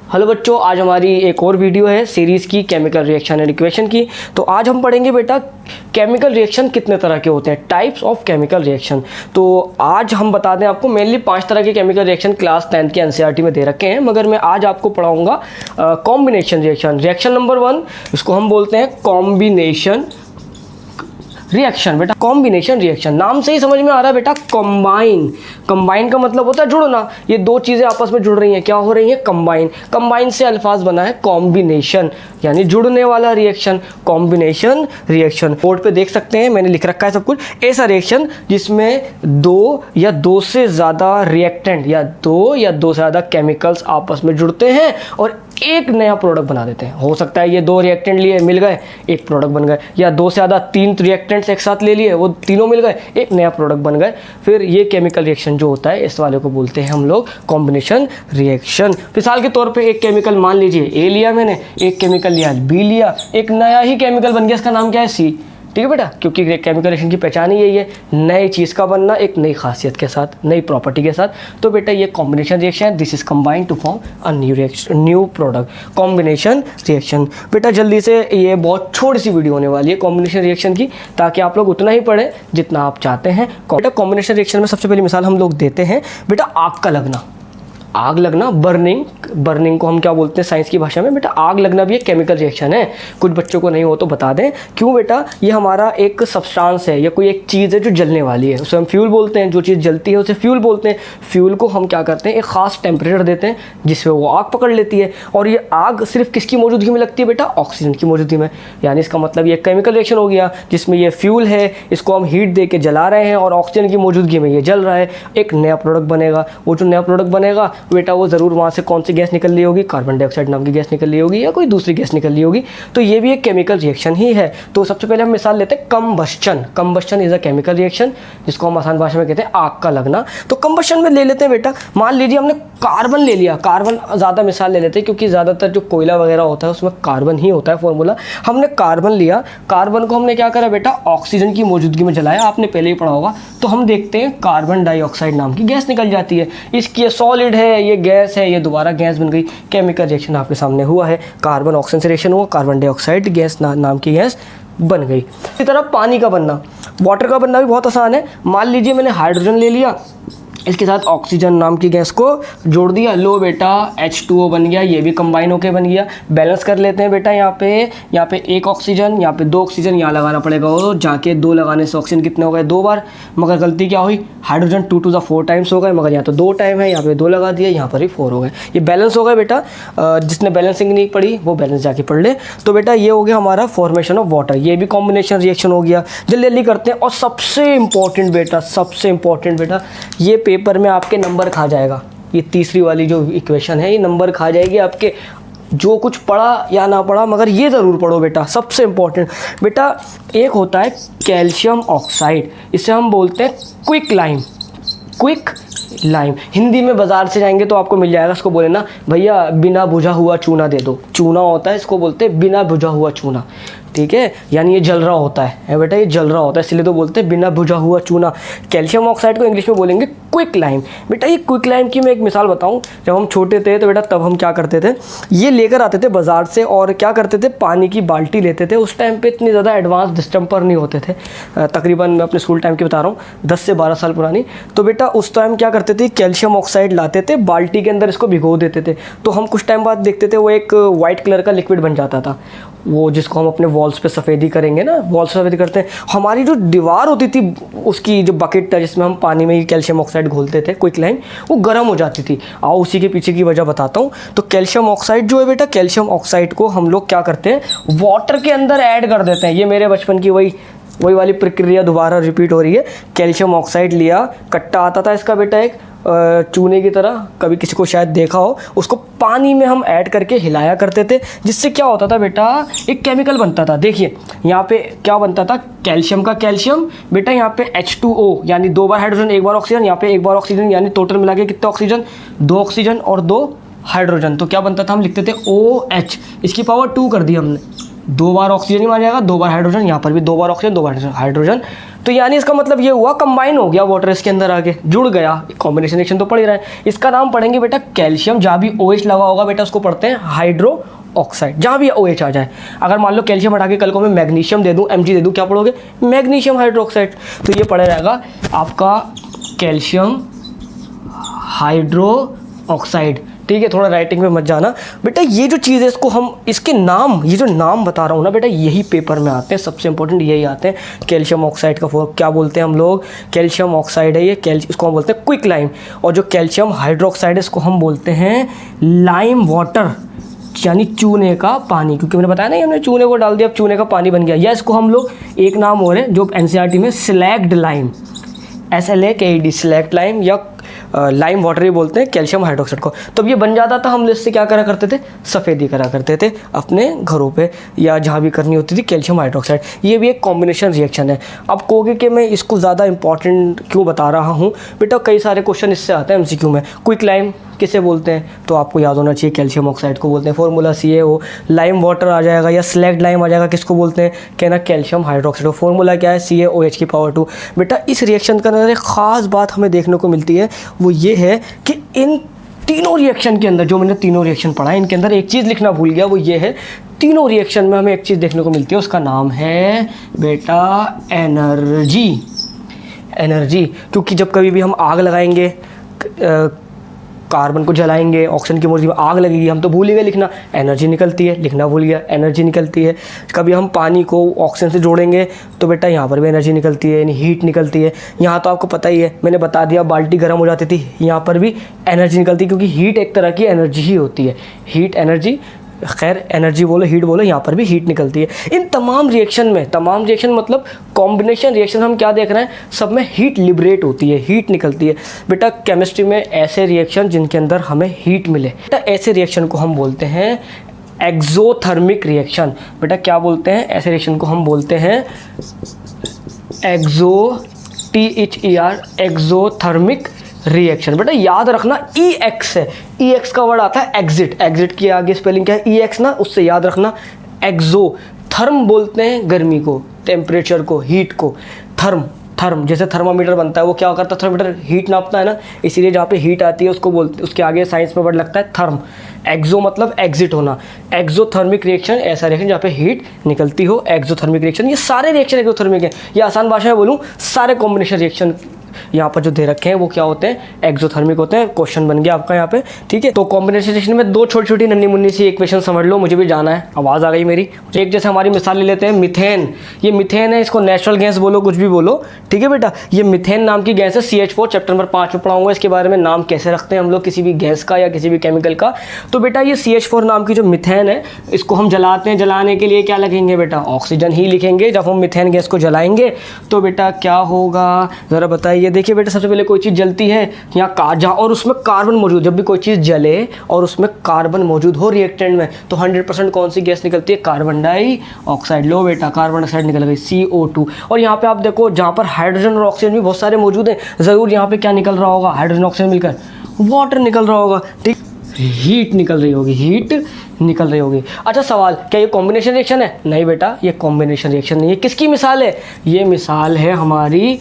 Hello बच्चों, आज हमारी एक और वीडियो है सीरीज़ की केमिकल रिएक्शन एंड इक्वेशन की। तो आज हम पढ़ेंगे बेटा केमिकल रिएक्शन कितने तरह के होते हैं, टाइप्स ऑफ केमिकल रिएक्शन। तो आज हम बता दें आपको मेनली 5 तरह के केमिकल रिएक्शन क्लास 10 के एनसीईआरटी में दे रखे हैं, मगर मैं आज आपको पढ़ाऊंगा कॉम्बिनेशन रिएक्शन। रिएक्शन नंबर 1 इसको हम बोलते हैं कॉम्बिनेशन रिएक्शन। बेटा कॉम्बिनेशन रिएक्शन नाम से ही समझ में आ रहा है बेटा, कंबाइन। कंबाइन का मतलब होता है जुड़ना। ये दो चीज़ें आपस में जुड़ रही हैं, क्या हो रही हैं? कंबाइन। कंबाइन से अल्फाज बना है कॉम्बिनेशन, यानी जुड़ने वाला रिएक्शन, कॉम्बिनेशन रिएक्शन। बोर्ड पे देख सकते हैं मैंने लिख रखा है सब कुछ। ऐसा रिएक्शन जिसमें दो या दो से ज़्यादा रिएक्टेंट या दो से ज़्यादा केमिकल्स आपस में जुड़ते हैं और एक नया प्रोडक्ट बना देते हैं। हो सकता है ये दो रिएक्टेंट लिए मिल गए, एक प्रोडक्ट बन गए, या दो से ज़्यादा 3 रिएक्टेंट्स एक साथ ले लिए, वो तीनों मिल गए, एक नया प्रोडक्ट बन गए। फिर ये केमिकल रिएक्शन जो होता है इस वाले को बोलते हैं हम लोग कॉम्बिनेशन रिएक्शन। मिसाल के तौर पे एक केमिकल मान लीजिए ए लिया मैंने, एक केमिकल लिया बी लिया, एक नया ही केमिकल बन गया, इसका नाम क्या है? सी। ठीक है बेटा, क्योंकि केमिकल रिएक्शन की पहचान ही यही है, नई चीज़ का बनना एक नई खासियत के साथ, नई प्रॉपर्टी के साथ। तो बेटा ये कॉम्बिनेशन रिएक्शन है। This is combined to form a new product, combination reaction. बेटा जल्दी से, ये बहुत छोटी सी वीडियो होने वाली है कॉम्बिनेशन रिएक्शन की, ताकि आप लोग उतना ही पढ़ें जितना आप चाहते हैं। बेटा कॉम्बिनेशन रिएक्शन में सबसे पहली मिसाल हम लोग देते हैं बेटा आग का लगना। आग लगना, बर्निंग को हम क्या बोलते हैं साइंस की भाषा में? बेटा आग लगना भी एक केमिकल रिएक्शन है। कुछ बच्चों को नहीं हो तो बता दें क्यों बेटा। ये हमारा एक सब्सटेंस है या कोई एक चीज़ है जो जलने वाली है, उसे हम फ्यूल बोलते हैं। जो चीज़ जलती है उसे फ्यूल बोलते हैं। फ्यूल को हम क्या करते हैं, एक ख़ास टेम्परेचर देते हैं जिससे वो आग पकड़ लेती है। और ये आग सिर्फ किसकी मौजूदगी में लगती है बेटा? ऑक्सीजन की मौजूदगी में। यानी इसका मतलब ये केमिकल रिएक्शन हो गया जिसमें ये फ्यूल है, इसको हम हीट दे के जला रहे हैं और ऑक्सीजन की मौजूदगी में ये जल रहा है, एक नया प्रोडक्ट बनेगा। वो जो नया प्रोडक्ट बनेगा बेटा वो ज़रूर वहाँ से कौन सी गैस निकल रही होगी? कार्बन डाइऑक्साइड नाम की गैस निकल रही होगी या कोई दूसरी गैस निकल रही होगी। तो ये भी एक केमिकल रिएक्शन ही है। तो सबसे पहले हम मिसाल लेते हैं combustion. Combustion is a chemical reaction, जिसको हम आसान भाषा में कहते हैं आग का लगना। तो कंबस्चन में ले लेते हैं बेटा, मान लीजिए हमने कार्बन ले लिया। कार्बन ज़्यादा मिसाल ले लेते हैं क्योंकि ज़्यादातर जो कोयला वगैरह होता है उसमें कार्बन ही होता है फॉर्मूला। हमने कार्बन लिया, कार्बन को हमने क्या करा बेटा? ऑक्सीजन की मौजूदगी में जलाया, आपने पहले ही पढ़ा होगा। तो हम देखते हैं कार्बन डाइऑक्साइड नाम की गैस निकल जाती है। इसकी ये सॉलिड है, ये गैस है, ये दोबारा गैस बन गई। केमिकल रिएक्शन आपके सामने हुआ है, कार्बन ऑक्सीजन से रिएक्शन हुआ, कार्बन डाइऑक्साइड गैस नाम की गैस बन गई। इसी तरह पानी का बनना, वाटर का बनना भी बहुत आसान है। मान लीजिए मैंने हाइड्रोजन ले लिया, इसके साथ ऑक्सीजन नाम की गैस को जोड़ दिया, लो बेटा H2O बन गया। ये भी कंबाइन होके बन गया। बैलेंस कर लेते हैं बेटा, यहाँ पे एक ऑक्सीजन, यहाँ पे 2 ऑक्सीजन, यहाँ लगाना पड़ेगा और जाके 2 लगाने से ऑक्सीजन कितने हो गए? 2 बार। मगर गलती क्या हुई? हाइड्रोजन 2 to the 4 टाइम्स हो गए, मगर यहाँ तो 2 टाइम है, यहाँ पे 2 लगा दिया, यहाँ पर ही 4 हो गए। ये बैलेंस हो गए बेटा। जिसने बैलेंसिंग नहीं पढ़ी वो बैलेंस जाके पढ़ ले। तो बेटा ये हो गया हमारा फॉर्मेशन ऑफ वाटर, ये भी कॉम्बिनेशन रिएक्शन हो गया। जल्दी जल्दी करते हैं। और सबसे इंपॉर्टेंट बेटा, ये पेपर में आपके नंबर खा जाएगा। ये तीसरी वाली जो इक्वेशन है ये नंबर खा जाएगी आपके, जो कुछ पढ़ा या ना पढ़ा, मगर ये ज़रूर पढ़ो बेटा। सबसे इम्पोर्टेंट बेटा, एक होता है कैल्शियम ऑक्साइड, इसे हम बोलते हैं क्विक लाइम। हिंदी में बाज़ार से जाएंगे तो आपको मिल जाएगा। इसको बोले ना भैया बिना बुझा हुआ चूना दे दो। चूना होता है, इसको बोलते हैं बिना बुझा हुआ चूना। ठीक है, यानी ये जल रहा होता है बेटा, ये जल रहा होता है, इसलिए तो बोलते हैं बिना बुझा हुआ चूना। कैल्शियम ऑक्साइड को इंग्लिश में बोलेंगे क्विक लाइम। बेटा ये क्विक लाइम की मैं एक मिसाल बताऊं। जब हम छोटे थे तो बेटा तब हम क्या करते थे, ये लेकर आते थे बाज़ार से और क्या करते थे, पानी की बाल्टी लेते थे। उस टाइम पे इतनी ज़्यादा एडवांस डिस्टेंपर नहीं होते थे। तकरीबन मैं अपने स्कूल टाइम की बता रहा हूँ, 10 से 12 साल पुरानी। तो बेटा उस टाइम क्या करते थे, कैल्शियम ऑक्साइड लाते थे, बाल्टी के अंदर इसको भिगो देते थे। तो हम कुछ टाइम बाद देखते थे वो एक वाइट कलर का लिक्विड बन जाता था, वो जिसको हम अपने वॉल्स पे सफ़ेदी करेंगे ना, वॉल्स पे सफ़ेदी करते हैं। हमारी जो दीवार होती थी, उसकी जो बकेट था जिसमें हम पानी में ही कैल्शियम ऑक्साइड घोलते थे, क्विक लाइम, वो गर्म हो जाती थी। आओ उसी के पीछे की वजह बताता हूँ। तो कैल्शियम ऑक्साइड जो है बेटा, कैल्शियम ऑक्साइड को हम लोग क्या करते हैं, वाटर के अंदर ऐड कर देते हैं। ये मेरे बचपन की वही वाली प्रक्रिया दोबारा रिपीट हो रही है। कैल्शियम ऑक्साइड लिया, कट्टा आता था इसका बेटा एक चूने की तरह, कभी किसी को शायद देखा हो, उसको पानी में हम ऐड करके हिलाया करते थे, जिससे क्या होता था बेटा, एक केमिकल बनता था। देखिए यहाँ पे क्या बनता था, कैल्शियम का कैल्शियम बेटा, यहाँ पे H2O यानी 2 बार हाइड्रोजन 1 बार ऑक्सीजन, यहाँ पे 1 बार ऑक्सीजन, यानी टोटल मिला के कितना ऑक्सीजन? 2 ऑक्सीजन और 2 हाइड्रोजन। तो क्या बनता था, हम लिखते थे OH, इसकी पावर 2 कर दी हमने। 2 बार ऑक्सीजन ही माना जाएगा, 2 बार हाइड्रोजन, यहाँ पर भी 2 बार ऑक्सीजन 2 बार हाइड्रोजन। तो यानी इसका मतलब ये हुआ कंबाइन हो गया वाटर इसके अंदर आके जुड़ गया, कॉम्बिनेशन रिएक्शन तो पढ़ ही रहा है। इसका नाम पढ़ेंगे बेटा कैल्शियम, जहाँ भी OH लगा होगा बेटा उसको पढ़ते हैं हाइड्रो ऑक्साइड, जहाँ भी OH आ जाए। अगर मान लो कैल्शियम हटा के कल को मैं मैग्नीशियम दे दूँ, Mg दे दूँ, क्या पढ़ोगे? Magnesium hydroxide. तो ये पढ़ा रहेगा आपका कैल्शियम हाइड्रो ऑक्साइड। ठीक है, थोड़ा राइटिंग में मत जाना बेटा। ये जो चीज़ है इसको हम, इसके नाम, ये जो नाम बता रहा हूँ ना बेटा, यही पेपर में आते हैं, सबसे इंपॉर्टेंट यही आते हैं। कैल्शियम ऑक्साइड का क्या बोलते हैं हम लोग? कैल्शियम ऑक्साइड है ये, इसको हम बोलते हैं क्विक लाइम। और जो कैल्शियम हाइड्रोक्साइड है इसको हम बोलते हैं लाइम वाटर, यानी चूने का पानी। क्योंकि मैंने बताया ना, हमने चूने को डाल दिया, अब चूने का पानी बन गया। या इसको हम लोग एक नाम और है जो NCERT में slagged lime, SLAKED, slagged lime या लाइम वाटर ही बोलते हैं कैल्शियम हाइड्रोक्साइड को। तब ये बन जाता था, हम इससे क्या करा करते थे? सफ़ेदी करा करते थे अपने घरों पे या जहाँ भी करनी होती थी कैल्शियम हाइड्रोक्साइड। ये भी एक कॉम्बिनेशन रिएक्शन है। अब कहोगे कि मैं इसको ज़्यादा इंपॉर्टेंट क्यों बता रहा हूँ बेटा? कई सारे क्वेश्चन इससे आते हैं MCQ में। क्विक लाइम किसे बोलते हैं? तो आपको याद होना चाहिए कैल्शियम ऑक्साइड को बोलते हैं, फॉर्मूला CaO। लाइम वाटर आ जाएगा या स्लैग्ड लाइम आ जाएगा, किसको बोलते हैं? कहना कैल्शियम हाइड्रोक्साइड। फॉर्मूला क्या है? CaOH⁴ बेटा इस रिएक्शन का अंदर एक ख़ास बात हमें देखने को मिलती है, वो ये है कि इन तीनों रिएक्शन के अंदर, जो मैंने तीनों रिएक्शन पढ़ा है, इनके अंदर एक चीज़ लिखना भूल गया, वो ये है, तीनों रिएक्शन में हमें एक चीज़ देखने को मिलती है, उसका नाम है बेटा एनर्जी। एनर्जी, क्योंकि जब कभी भी हम आग लगाएंगे, कार्बन को जलाएंगे, ऑक्सीजन की मौजूदगी में आग लगेगी, हम तो भूल ही गए लिखना, एनर्जी निकलती है, लिखना भूल गया, एनर्जी निकलती है। कभी हम पानी को ऑक्सीजन से जोड़ेंगे तो बेटा यहाँ पर भी एनर्जी निकलती है, यानी हीट निकलती है। यहाँ तो आपको पता ही है, मैंने बता दिया, बाल्टी गर्म हो जाती थी, यहाँ पर भी एनर्जी निकलती है, क्योंकि हीट एक तरह की एनर्जी ही होती है। हीट एनर्जी, खैर एनर्जी बोलो, हीट बोलो, यहाँ पर भी हीट निकलती है। इन तमाम रिएक्शन में, तमाम रिएक्शन मतलब कॉम्बिनेशन रिएक्शन, हम क्या देख रहे हैं? सब में हीट लिबरेट होती है, हीट निकलती है। बेटा केमिस्ट्री में ऐसे रिएक्शन जिनके अंदर हमें हीट मिले, बेटा ऐसे रिएक्शन को हम बोलते हैं एक्सोथर्मिक रिएक्शन। बेटा क्या बोलते हैं? ऐसे रिएक्शन को हम बोलते हैं एक्सोथर्मिक रिएक्शन। बेटा याद रखना EX है, EX का वर्ड आता है एग्जिट, एग्जिट की आगे स्पेलिंग क्या है? EX ना, उससे याद रखना एक्सो। थर्म बोलते हैं गर्मी को, टेम्परेचर को, हीट को। थर्म, थर्म जैसे थर्मामीटर बनता है, वो क्या करता है? थर्मामीटर हीट नापता है ना, इसीलिए जहाँ पे हीट आती है उसको बोलते, उसके आगे साइंस में वर्ड लगता है थर्म। एक्सो मतलब एग्जिट होना। एक्सोथर्मिक रिएक्शन ऐसा रिएक्शन जहाँ पे हीट निकलती हो, एक्सोथर्मिक रिएक्शन। ये सारे रिएक्शन एक्सोथर्मिक है, ये आसान भाषा में बोलूँ, सारे कॉम्बिनेशन रिएक्शन यहाँ पर जो दे रखे हैं वो क्या होते हैं? एक्सोथर्मिक होते हैं। क्वेश्चन बन गया आपका यहाँ पे, ठीक है। तो कॉम्बिनेशन रिएक्शन में दो छोटी छोटी नन्ही मुन्नी सी इक्वेशन समझ लो, मुझे भी जाना है, आवाज़ आ गई मेरी। एक जैसे हमारी मिसाल ले लेते हैं मिथेन। ये मिथेन है, इसको नेचुरल गैस बोलो, कुछ भी बोलो, ठीक है बेटा। ये मिथेन नाम की गैस है, CH4, चैप्टर नंबर 5 में पढ़ाऊंगा इसके बारे में, नाम कैसे रखते हैं हम लोग किसी भी गैस का या किसी भी केमिकल का। तो बेटा ये CH4 नाम की जो मिथेन है, इसको हम जलाते हैं, जलाने के लिए क्या लिखेंगे बेटा? ऑक्सीजन ही लिखेंगे। जब हम मिथेन गैस को जलाएंगे तो बेटा क्या होगा, ज़रा बताइए। देखिए बेटा, सबसे पहले कोई चीज़ जलती है यहाँ जहाँ, और उसमें कार्बन मौजूद, जब भी कोई चीज़ जले और उसमें कार्बन मौजूद हो रिएक्टेंट में, तो 100% कौन सी गैस निकलती है? Carbon dioxide. लो बेटा, कार्बन डाइऑक्साइड निकल गई, CO2। और यहाँ पे आप देखो, जहाँ पर हाइड्रोजन और ऑक्सीजन भी बहुत सारे मौजूद हैं, ज़रूर यहाँ पे क्या निकल रहा होगा? हाइड्रोजन ऑक्सीजन मिलकर वाटर निकल रहा होगा, ठीक, हीट निकल रही होगी, हीट निकल रही होगी। अच्छा सवाल, क्या ये कॉम्बिनेशन रिएक्शन है? नहीं बेटा, ये कॉम्बिनेशन रिएक्शन नहीं है। किसकी मिसाल है? ये मिसाल है हमारी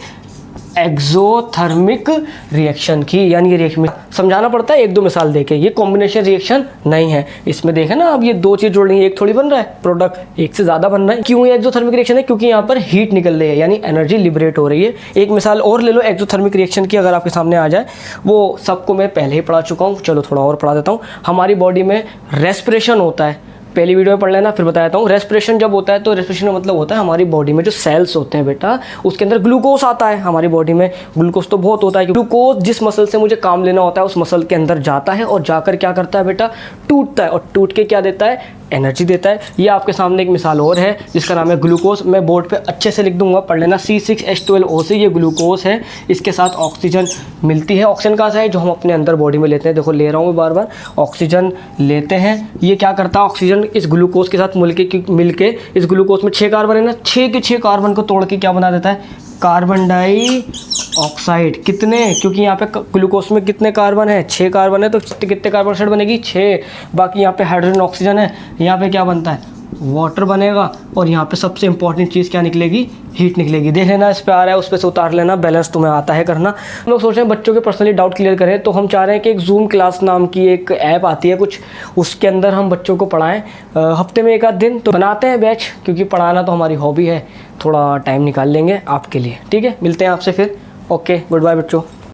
एक्सोथर्मिक रिएक्शन की, यानी ये रिएक्शन में समझाना पड़ता है एक दो मिसाल देके। ये कॉम्बिनेशन रिएक्शन नहीं है। इसमें देखें ना, अब ये दो चीज़ जोड़ रही है, एक थोड़ी बन रहा है प्रोडक्ट, एक से ज़्यादा बन रहा है। क्यों ये एक्सोथर्मिक रिएक्शन है? क्योंकि यहाँ पर हीट निकल रही है, यानी एनर्जी लिबरेट हो रही है। एक मिसाल और ले लो एक्सोथर्मिक रिएक्शन की, अगर आपके सामने आ जाए। वो सबको मैं पहले ही पढ़ा चुका हूँ, चलो थोड़ा और पढ़ा देता हूँ। हमारी बॉडी में रेस्पिरेशन होता है, पहली वीडियो में पढ़ लेना, फिर बताता हूँ। रेस्पिरेशन जब होता है तो रेस्पिरेशन का मतलब होता है हमारी बॉडी में जो सेल्स होते हैं बेटा, उसके अंदर ग्लूकोज आता है। हमारी बॉडी में ग्लूकोज तो बहुत होता है। ग्लूकोज जिस मसल से मुझे काम लेना होता है उस मसल के अंदर जाता है और जाकर क्या करता है बेटा? टूटता है, और टूट के क्या देता है? एनर्जी देता है। ये आपके सामने एक मिसाल और है जिसका नाम है ग्लूकोज। मैं बोर्ड पे अच्छे से लिख दूंगा, पढ़ लेना। C6H12O, ये ग्लूकोज है, इसके साथ ऑक्सीजन मिलती है। ऑक्सीजन कहाँ से है? जो हम अपने अंदर बॉडी में लेते हैं। देखो ले रहा हूँ मैं बार बार, ऑक्सीजन लेते हैं। ये क्या करता है? ऑक्सीजन इस ग्लूकोज के साथ मिलके इस ग्लूकोज में 6 कार्बन है ना, 6 के 6 कार्बन को तोड़ के क्या बना देता है? Carbon dioxide. कितने? क्योंकि यहाँ पे ग्लूकोज में कितने कार्बन है? 6 कार्बन है, तो कितने कार्बन डाइऑक्साइड बनेगी? 6। बाकी यहाँ पे हाइड्रोजन ऑक्सीजन है, यहाँ पे क्या बनता है? वाटर बनेगा और यहाँ पे सबसे इंपॉर्टेंट चीज़ क्या निकलेगी, हीट निकलेगी। देख लेना इस पे आ रहा है, उस पे से उतार लेना, बैलेंस तुम्हें आता है करना। हम लोग सोच रहे हैं बच्चों के पर्सनली डाउट क्लियर करें, तो हम चाह रहे हैं कि एक जूम क्लास नाम की एक ऐप आती है कुछ, उसके अंदर हम बच्चों को पढ़ाएं हफ्ते में एक आध दिन। तो बनाते हैं बैच, क्योंकि पढ़ाना तो हमारी हॉबी है, थोड़ा टाइम निकाल लेंगे आपके लिए। ठीक है, मिलते हैं आपसे फिर। ओके, गुड बाय बच्चों।